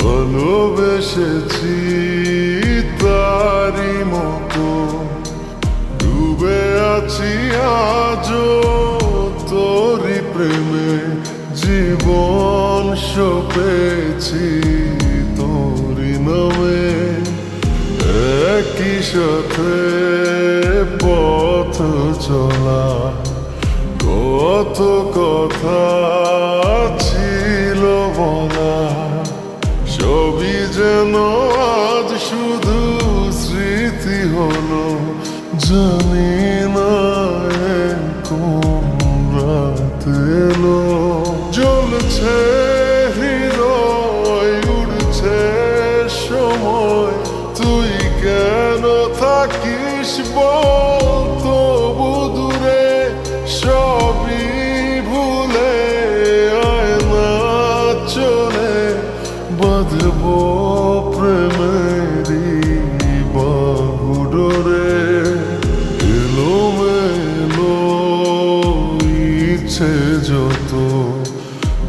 ভালোবেসেছি তারি মতো, ডুবে আছি আজও তোরি প্রেমে, জীবন সপেছি তোরি নামে। একই সাথে পথ চলা, কত কথা ছিল বলা, সবই যেন আজ শুধু স্মৃতি হলো। জানি না কোন রাত এলো, জ্বলছে হৃদয়, উড়ছে সময়, তুই কেন থাকিস বল তবু দূরে, সবই ভুলে আয় না চলে, বাঁধব প্রেমেরই বাহুডোরে। এলোমেলো ইচ্ছে যত,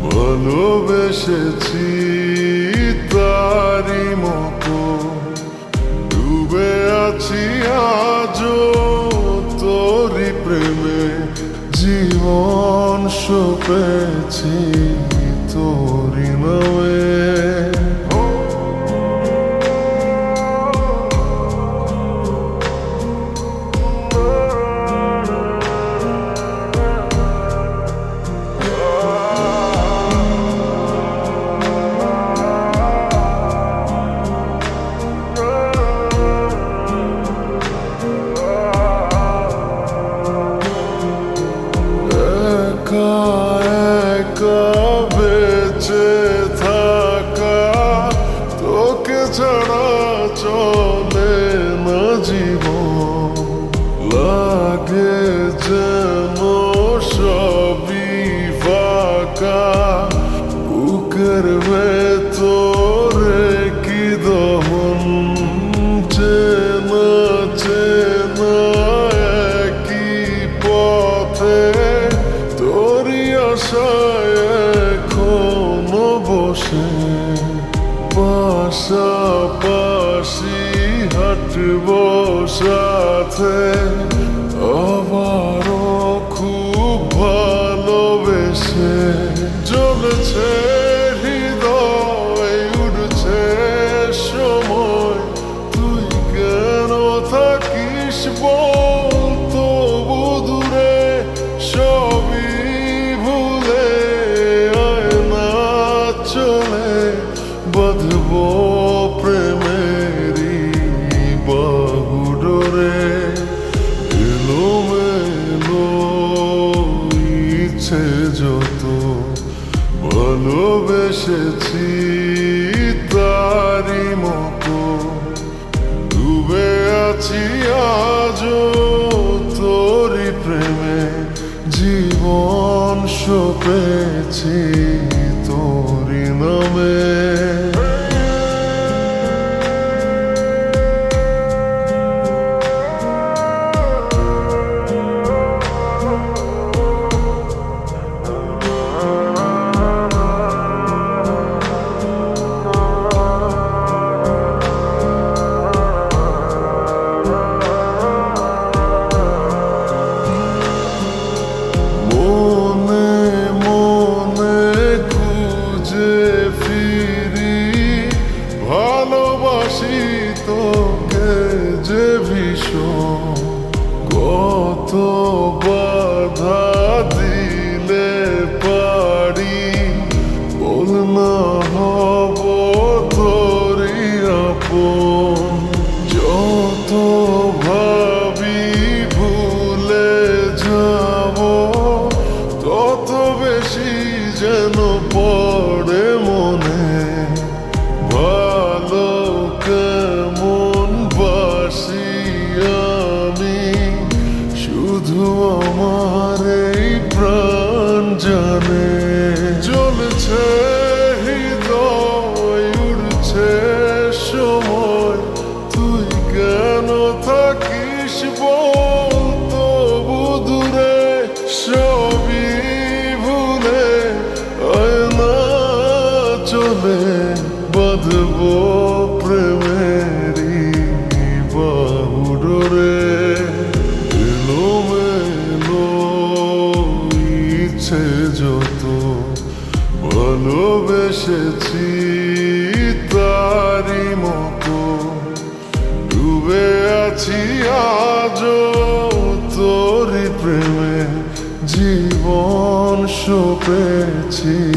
ভালোবেসেছি তারি মতো, ডুবে আছি আজও তোরি প্রেমে, জীবন সপেছি তোরি নামে। একা একা বেঁচে থাকা, তোকে ছাড়া চলে না জীবন, লাগে যেন সবই ফাঁকা, বুকের ভেতরে কি দহন, চেনা চেনা একই পথে, তোরি আশায় এখনো বসে, পাশাপাশি হাঁটবো সাথে, আবারও খুব ভালোবেসে। জ্বলছে হৃদয়, উড়ছে সময়, তুই কেন থাকিস বল তবু দূরে, সবই ভুলে আয় না চলে, বাঁধব প্রেমেরই বাহুডোরে। এলোমেলো ইচ্ছে যত, ভালোবেসেছি তারি মতো, ডুবে আছি আজও তোরি প্রেমে, জীবন সপেছি তোরি নামে। মনে মনে খুঁজে ফিরি, ভালোবাসি তোকে যে ভীষণ, কত বাধা দিলে পারি, বল না হব তোরি আপন, যত ভাবি ভুলে যাব, তত বেশি যেন পড়ে মনে, ভালো কেমন বাসি আমি, শুধু আমার বাঁধবো প্রেমেরই বাহুডোরে। এলোমেলো ইচ্ছে যত ভালোবেসেছি তারি মতো ডুবে আছি আজও তোরি প্রেমে জীবন সপেছি।